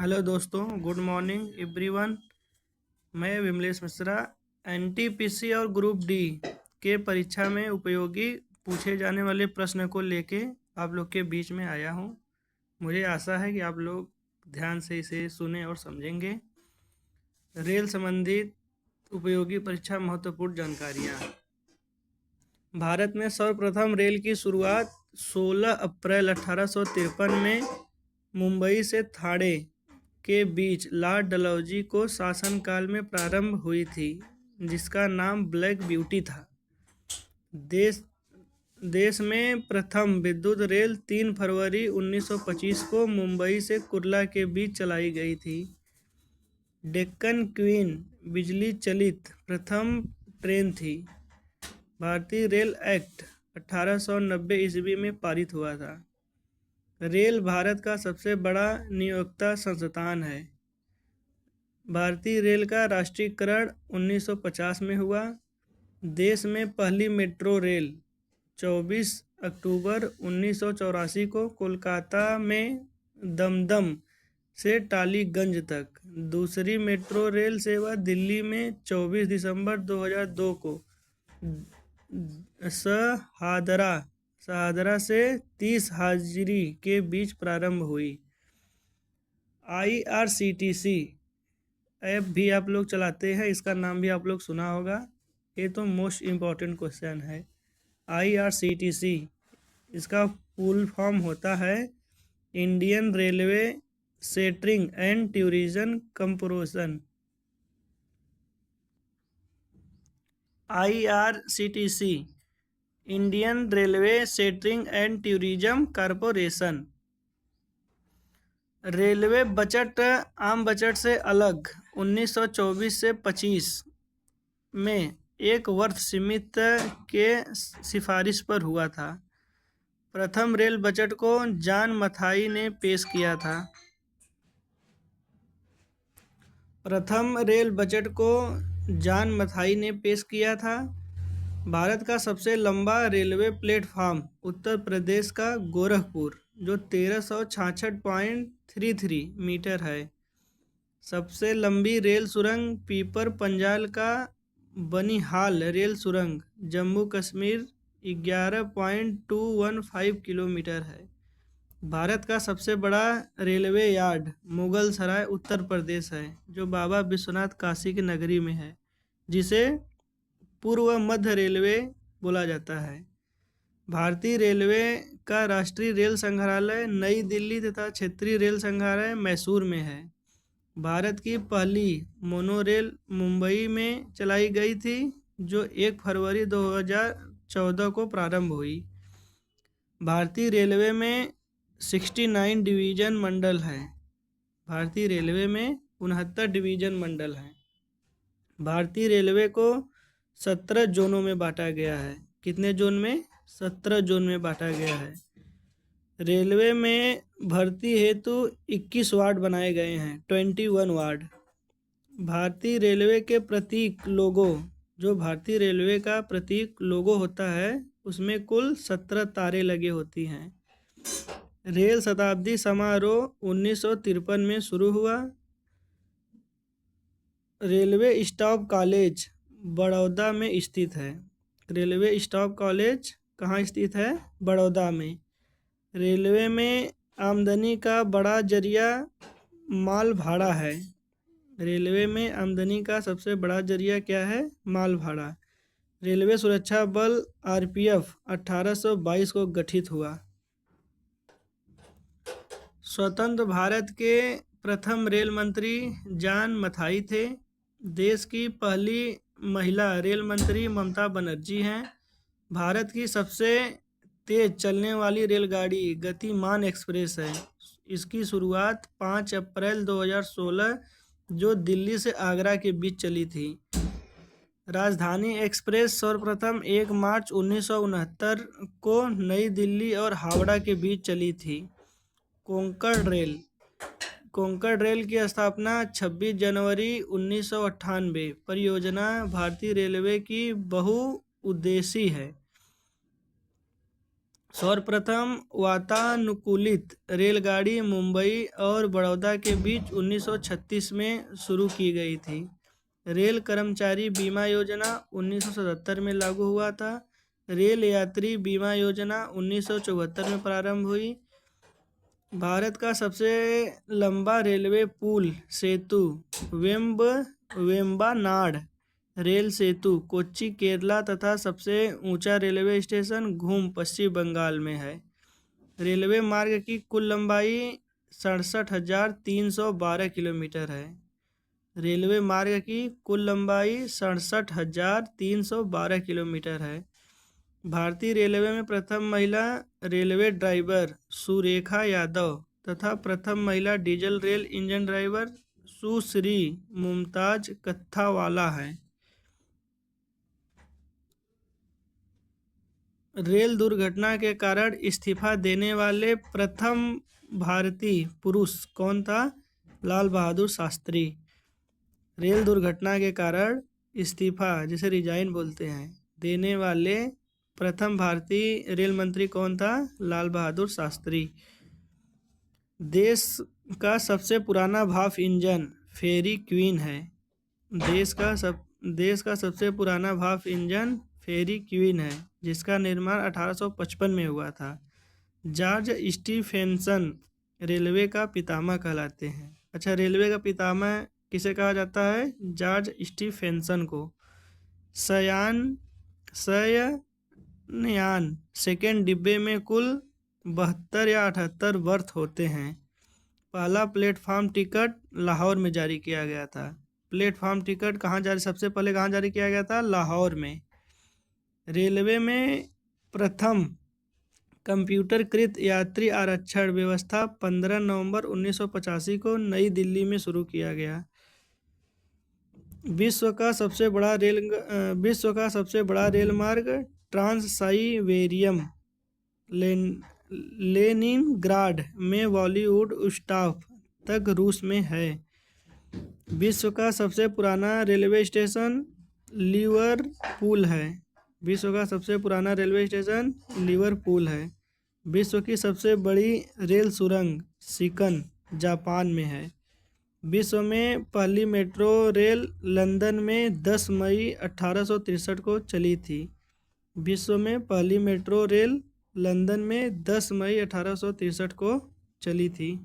Hello दोस्तों, good morning everyone. मैं Vimlesh Mishra NTPC और ग्रुप डी के परीक्षा में उपयोगी पूछे जाने वाले प्रश्न को लेके आप लोग के बीच में आया हूँ। मुझे आशा है कि आप लोग ध्यान से इसे सुने और समझेंगे। रेल संबंधित उपयोगी परीक्षा महत्वपूर्ण जानकारियाँ। भारत में सर्वप्रथम रेल की शुरुआत 16 अप्रैल 1853 में मुंबई से थाणे के बीच लॉर्ड डलहौजी को शासनकाल में प्रारंभ हुई थी, जिसका नाम ब्लैक ब्यूटी था। देश में प्रथम विद्युत रेल 3 फरवरी 1925 को मुंबई से कुर्ला के बीच चलाई गई थी। डेक्कन क्वीन बिजली चलित प्रथम ट्रेन थी। भारतीय रेल एक्ट 1890 ईस्वी में पारित हुआ था। रेल भारत का सबसे बड़ा नियोक्ता संस्थान है। भारतीय रेल का राष्ट्रीयकरण 1950 में हुआ। देश में पहली मेट्रो रेल 24 अक्टूबर 1984 को कोलकाता में दमदम से टालीगंज तक, दूसरी मेट्रो रेल सेवा दिल्ली में 24 दिसंबर 2002 को शहादरा से 30 हाजिरी के बीच प्रारंभ हुई। IRCTC ऐप भी आप लोग चलाते हैं, इसका नाम भी आप लोग सुना होगा। ये तो मोस्ट इम्पॉर्टेंट क्वेश्चन है। IRCTC इसका फुल फॉर्म होता है Indian railway catering and tourism corporation. IRCTC Indian railway catering and tourism corporation. Railway budget आम बजट से अलग 1924 से 25 में एक वर्ष सीमित के सिफारिश पर हुआ था। प्रथम रेल बजट को जॉन मथाई ने पेश किया था। भारत का सबसे लंबा रेलवे प्लेटफार्म उत्तर प्रदेश का गोरखपुर, जो 1366.33 मीटर है। सबसे लंबी रेल सुरंग पीपर पंजाल का बनिहाल रेल सुरंग जम्मू कश्मीर 11.215 किलोमीटर है। भारत का सबसे बड़ा रेलवे यार्ड मुगल सराय उत्तर प्रदेश है, जो बाबा विश्वनाथ काशी की नगरी में है, जिसे पूर्व मध्य रेलवे बोला जाता है। भारतीय रेलवे का राष्ट्रीय रेल संग्रहालय नई दिल्ली तथा क्षेत्रीय रेल संग्रहालय मैसूर में है। भारत की पहली मोनोरेल मुंबई में चलाई गई थी, जो 1 फरवरी 2014 को प्रारंभ हुई। भारतीय रेलवे में 69 डिवीजन मंडल है। भारतीय रेलवे में 69 डिवीजन मंडल हैं। भारतीय रेलवे को 17 जोनों में बांटा गया है। कितने जोन में? 17 जोन में बांटा गया है। रेलवे में भर्ती हेतु 21 वार्ड बनाए गए हैं, 21 वार्ड। भारतीय रेलवे के प्रतीक लोगो, जो भारतीय रेलवे का प्रतीक लोगो होता है, उसमें कुल 17 तारे लगी होती हैं। रेल शताब्दी समारोह 1953 में शुरू हुआ। रेलवे स्टाफ कॉलेज बड़ौदा में स्थित है। रेलवे स्टाफ कॉलेज कहाँ स्थित है? बड़ौदा में। रेलवे में आमदनी का बड़ा जरिया माल भाड़ा है। रेलवे में आमदनी का सबसे बड़ा जरिया क्या है? माल भाड़ा। रेलवे सुरक्षा बल RPF 1822 को गठित हुआ। स्वतंत्र भारत के प्रथम रेल मंत्री जॉन मथाई थे। देश की पहली महिला रेल मंत्री ममता बनर्जी हैं। भारत की सबसे तेज चलने वाली रेलगाड़ी गतिमान एक्सप्रेस है। इसकी शुरुआत 5 अप्रैल 2016 जो दिल्ली से आगरा के बीच चली थी। राजधानी एक्सप्रेस सर्वप्रथम 1 मार्च 1969 को नई दिल्ली और हावड़ा के बीच चली थी। कोंकण रेल की स्थापना 26 जनवरी 1998। परियोजना भारतीय रेलवे की बहुउद्देशीय है। सर्वप्रथम वातानुकूलित रेलगाड़ी मुंबई और बड़ौदा के बीच 1936 में शुरू की गई थी। रेल कर्मचारी बीमा योजना 1977 में लागू हुआ था। रेल यात्री बीमा योजना 1974 में प्रारंभ हुई। भारत का सबसे लंबा रेलवे पुल सेतु वेम्बनाड रेल सेतु कोच्चि केरला तथा सबसे ऊंचा रेलवे स्टेशन घूम पश्चिम बंगाल में है। रेलवे मार्ग की कुल लंबाई 67,312 किलोमीटर है। रेलवे मार्ग की कुल लंबाई 67,312 किलोमीटर है। भारतीय रेलवे में प्रथम महिला रेलवे ड्राइवर सुरेखा यादव तथा प्रथम महिला डीजल रेल इंजन ड्राइवर सुश्री मुमताज कत्थावाला हैं। रेल दुर्घटना के कारण इस्तीफा देने वाले प्रथम भारतीय पुरुष कौन था? लाल बहादुर शास्त्री। रेल दुर्घटना के कारण इस्तीफा, जिसे रिजाइन बोलते हैं, देने वाले प्रथम भारतीय रेल मंत्री कौन था? लाल बहादुर शास्त्री। देश का सबसे पुराना भाप इंजन फेरी क्वीन है। देश का सबसे पुराना भाप इंजन फेरी क्वीन है, जिसका निर्माण 1855 में हुआ था। जॉर्ज स्टीफेंसन रेलवे का पितामह कहलाते हैं। अच्छा, रेलवे का पितामह किसे कहा जाता है? जॉर्ज स्टीफेंसन को। शयनयान सेकेंड डिब्बे में कुल 72 या 78 बर्थ होते हैं। पहला प्लेटफॉर्म टिकट लाहौर में जारी किया गया था। प्लेटफॉर्म टिकट सबसे पहले कहाँ जारी किया गया था? लाहौर में। रेलवे में प्रथम कंप्यूटरकृत यात्री आरक्षण व्यवस्था 15 नवंबर 1985 को नई दिल्ली में शुरू किया गया। विश्व का सबसे बड़ा रेल मार्ग ट्रांस साइबेरियन लेनिनग्राड में बॉलीवुड स्टॉप तक रूस में है। विश्व का सबसे पुराना रेलवे स्टेशन लिवरपूल है। विश्व का सबसे पुराना रेलवे स्टेशन लिवरपूल है। विश्व की सबसे बड़ी रेल सुरंग शिकन जापान में है। विश्व में पहली मेट्रो रेल लंदन में 10 मई 1863 को चली थी। विश्व में पहली मेट्रो रेल लंदन में 10 मई 1863 को चली थी।